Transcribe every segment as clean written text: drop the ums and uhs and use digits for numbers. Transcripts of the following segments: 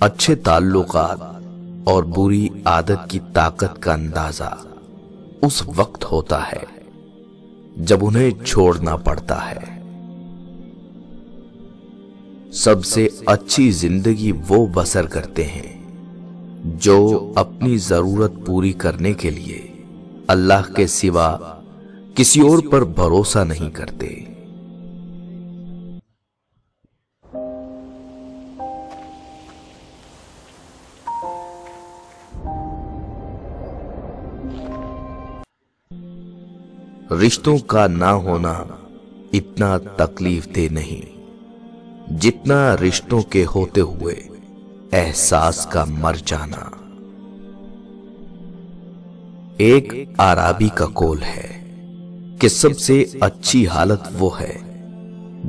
अच्छे ताल्लुकात और बुरी आदत की ताकत का अंदाजा उस वक्त होता है जब उन्हें छोड़ना पड़ता है। सबसे अच्छी जिंदगी वो बसर करते हैं जो अपनी जरूरत पूरी करने के लिए अल्लाह के सिवा किसी और पर भरोसा नहीं करते। रिश्तों का ना होना इतना तकलीफ दे नहीं जितना रिश्तों के होते हुए एहसास का मर जाना। एक आराबी का कौल है कि सबसे अच्छी हालत वो है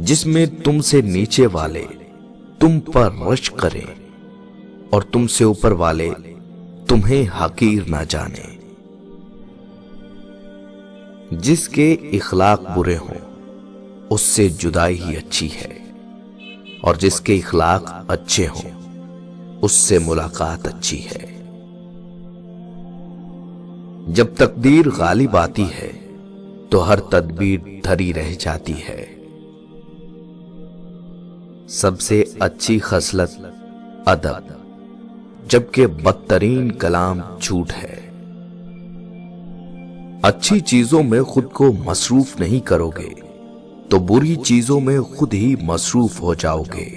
जिसमें तुमसे नीचे वाले तुम पर रश्क करें और तुमसे ऊपर वाले तुम्हें हकीर ना जाने। जिसके इखलाक बुरे हों उससे जुदाई ही अच्छी है और जिसके इखलाक अच्छे हों उससे मुलाकात अच्छी है। जब तकदीर गालिब आती है तो हर तदबीर धरी रह जाती है। सबसे अच्छी खसलत अदब, जबकि बदतरीन कलाम झूठ है। अच्छी चीजों में खुद को मसरूफ नहीं करोगे तो बुरी चीजों में खुद ही मसरूफ हो जाओगे।